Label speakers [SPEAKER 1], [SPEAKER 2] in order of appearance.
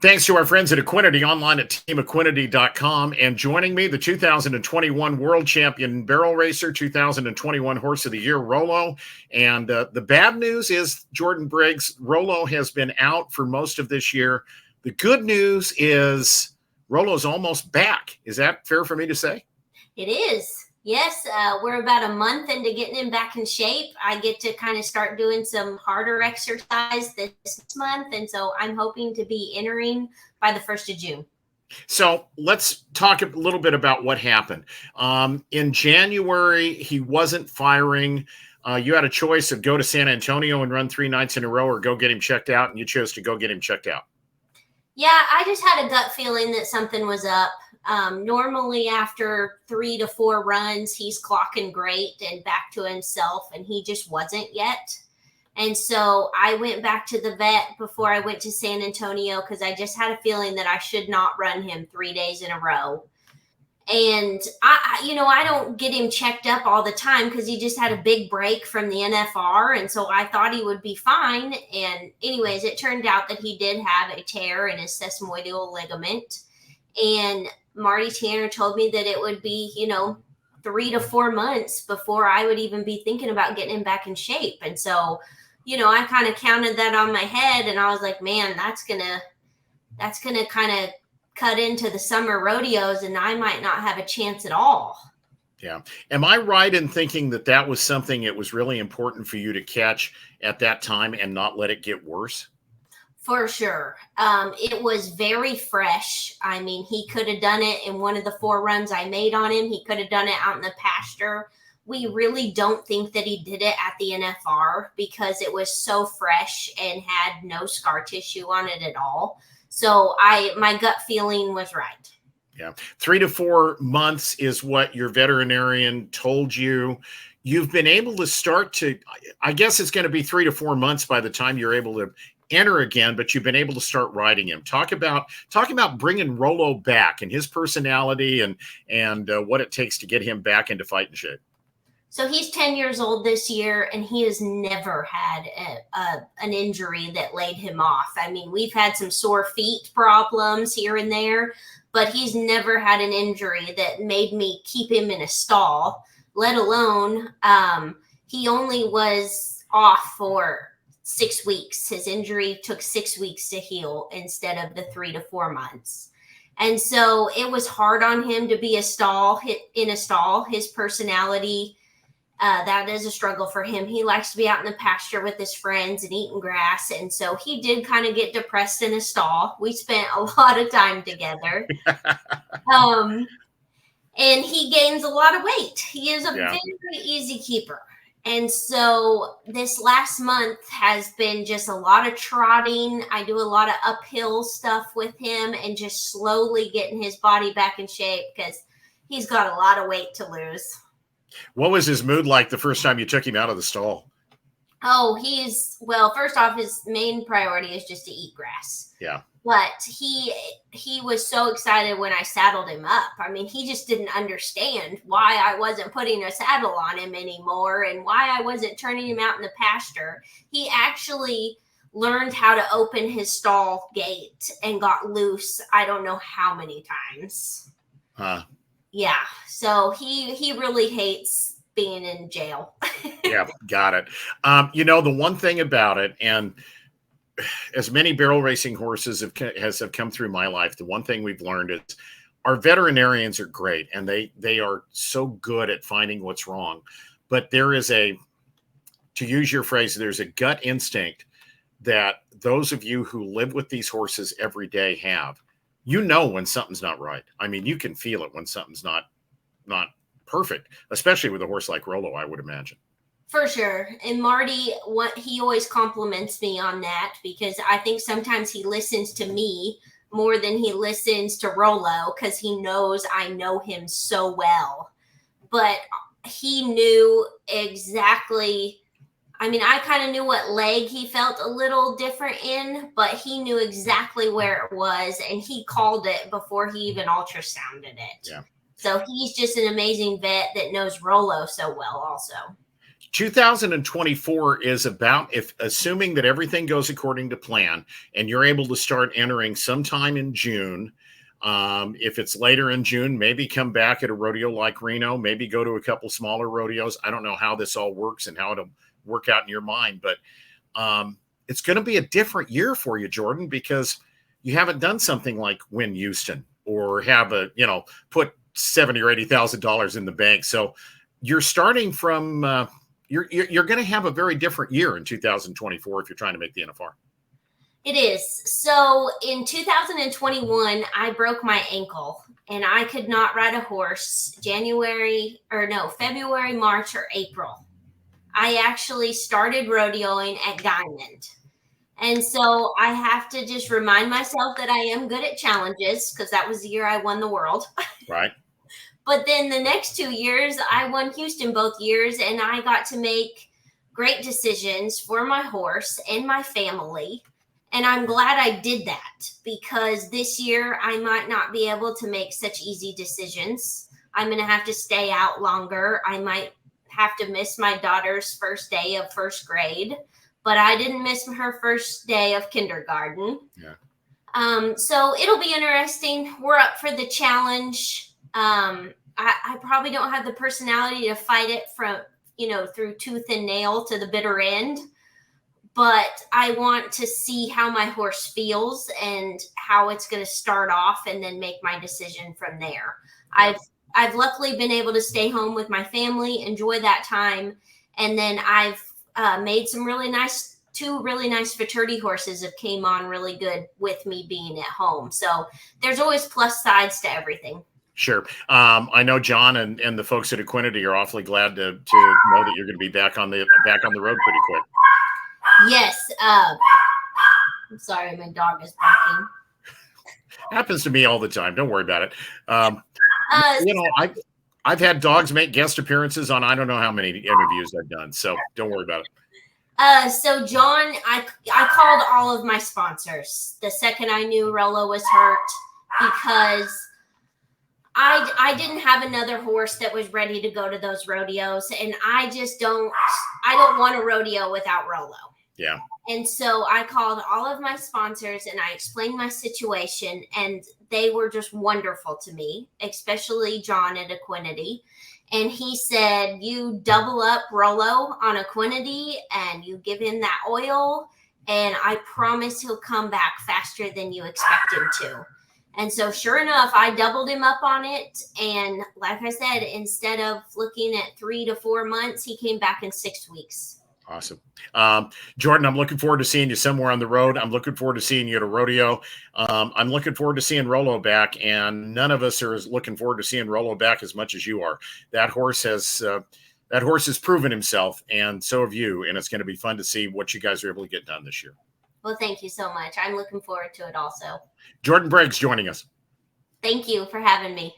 [SPEAKER 1] Thanks to our friends at Equinety, online at teamequinety.com. And joining me, the 2021 World Champion Barrel Racer, 2021 Horse of the Year, Rollo. And the bad news is, Jordan Briggs, Rollo has been out for most of this year. The good news is Rollo's almost back. Is that fair for me to say?
[SPEAKER 2] It is. Yes, we're about a month into getting him back in shape. I get to kind of start doing some harder exercise this month, and so I'm hoping to be entering by the 1st of June.
[SPEAKER 1] So let's talk a little bit about what happened. In January, he wasn't firing. You had a choice of go to San Antonio and run 3 nights in a row or go get him checked out, and you chose to go get him checked out.
[SPEAKER 2] Yeah, I just had a gut feeling that something was up. Normally after 3 to 4 runs, he's clocking great and back to himself, and he just wasn't yet. And so I went back to the vet before I went to San Antonio because I just had a feeling that I should not run him 3 days in a row. And I don't get him checked up all the time because he just had a big break from the NFR. And so I thought he would be fine. And anyways, it turned out that he did have a tear in his sesamoidal ligament. And Marty Tanner told me that it would be, 3 to 4 months before I would even be thinking about getting him back in shape. And so, I kind of counted that on my head and I was like, man, that's going to kind of cut into the summer rodeos and I might not have a chance at all.
[SPEAKER 1] Yeah. Am I right in thinking that that was something it was really important for you to catch at that time and not let it get worse?
[SPEAKER 2] For sure. It was very fresh. I mean, he could have done it in one of the 4 runs I made on him. He could have done it out in the pasture. We really don't think that he did it at the NFR because it was so fresh and had no scar tissue on it at all. So my gut feeling was right.
[SPEAKER 1] Yeah. 3 to 4 months is what your veterinarian told you. You've been able to start to, I guess it's going to be 3 to 4 months by the time you're able to enter again, but you've been able to start riding him. Talk about bringing Rollo back and his personality and what it takes to get him back into fighting shape.
[SPEAKER 2] So he's 10 years old this year, and he has never had an injury that laid him off. I mean, we've had some sore feet problems here and there, but he's never had an injury that made me keep him in a stall, let alone he only was off for 6 weeks. His injury took 6 weeks to heal instead of the 3 to 4 months. And so it was hard on him to be in a stall. His personality, that is a struggle for him. He likes to be out in the pasture with his friends and eating grass. And so he did kind of get depressed in a stall. We spent a lot of time together. And he gains a lot of weight. He is a very easy keeper. And so this last month has been just a lot of trotting. I do a lot of uphill stuff with him and just slowly getting his body back in shape because he's got a lot of weight to lose.
[SPEAKER 1] What was his mood like the first time you took him out of the stall?
[SPEAKER 2] Oh, first off, his main priority is just to eat grass.
[SPEAKER 1] Yeah.
[SPEAKER 2] But he was so excited when I saddled him up. I mean, he just didn't understand why I wasn't putting a saddle on him anymore and why I wasn't turning him out in the pasture. He actually learned how to open his stall gate and got loose I don't know how many times.
[SPEAKER 1] Huh.
[SPEAKER 2] Yeah. So he really hates being in jail.
[SPEAKER 1] Yeah, got it. The one thing about it, and as many barrel racing horses have come through my life, the one thing we've learned is our veterinarians are great and they are so good at finding what's wrong. But there is to use your phrase, there's a gut instinct that those of you who live with these horses every day have. When something's not right. I mean, you can feel it when something's not perfect, especially with a horse like Rollo, I would imagine.
[SPEAKER 2] For sure. And Marty, he always compliments me on that because I think sometimes he listens to me more than he listens to Rollo because he knows I know him so well. But he knew exactly. I mean, I kind of knew what leg he felt a little different in, but he knew exactly where it was, and he called it before he even ultrasounded it.
[SPEAKER 1] Yeah.
[SPEAKER 2] So he's just an amazing vet that knows Rollo so well also.
[SPEAKER 1] 2024 is about, if assuming that everything goes according to plan and you're able to start entering sometime in June. If it's later in June, maybe come back at a rodeo like Reno, maybe go to a couple smaller rodeos. I don't know how this all works and how it'll work out in your mind, but it's going to be a different year for you, Jordan, because you haven't done something like win Houston or have put $70,000 or $80,000 in the bank. So you're starting from, you're going to have a very different year in 2024 if you're trying to make the NFR.
[SPEAKER 2] It is. So in 2021, I broke my ankle and I could not ride a horse February, March, or April. I actually started rodeoing at Diamond. And so I have to just remind myself that I am good at challenges because that was the year I won the world.
[SPEAKER 1] Right.
[SPEAKER 2] But then the next 2 years, I won Houston both years, and I got to make great decisions for my horse and my family. And I'm glad I did that because this year I might not be able to make such easy decisions. I'm going to have to stay out longer. I might have to miss my daughter's first day of first grade, but I didn't miss her first day of kindergarten.
[SPEAKER 1] Yeah.
[SPEAKER 2] So it'll be interesting. We're up for the challenge. I probably don't have the personality to fight it from, through tooth and nail to the bitter end. But I want to see how my horse feels and how it's going to start off and then make my decision from there. I've luckily been able to stay home with my family, enjoy that time. And then I've made some two really nice futurity horses have came on really good with me being at home. So there's always plus sides to everything.
[SPEAKER 1] Sure. I know John and the folks at Equinety are awfully glad to know that you're going to be back on the road pretty quick.
[SPEAKER 2] Yes. I'm sorry, my dog is barking.
[SPEAKER 1] Happens to me all the time. Don't worry about it. I've had dogs make guest appearances on I don't know how many interviews I've done. So don't worry about it.
[SPEAKER 2] So John, I called all of my sponsors the second I knew Rollo was hurt because I didn't have another horse that was ready to go to those rodeos, and I don't want a rodeo without Rollo.
[SPEAKER 1] Yeah.
[SPEAKER 2] And so I called all of my sponsors and I explained my situation, and they were just wonderful to me, especially John at Equinety. And he said, you double up Rollo on Equinety and you give him that oil, and I promise he'll come back faster than you expect him to. And so sure enough, I doubled him up on it. And like I said, instead of looking at 3 to 4 months, he came back in 6 weeks.
[SPEAKER 1] Awesome. Jordan, I'm looking forward to seeing you somewhere on the road. I'm looking forward to seeing you at a rodeo. I'm looking forward to seeing Rollo back, and none of us are looking forward to seeing Rollo back as much as you are. That horse has proven himself, and so have you, and it's going to be fun to see what you guys are able to get done this year.
[SPEAKER 2] Well, thank you so much. I'm looking forward to it also.
[SPEAKER 1] Jordan Briggs joining us.
[SPEAKER 2] Thank you for having me.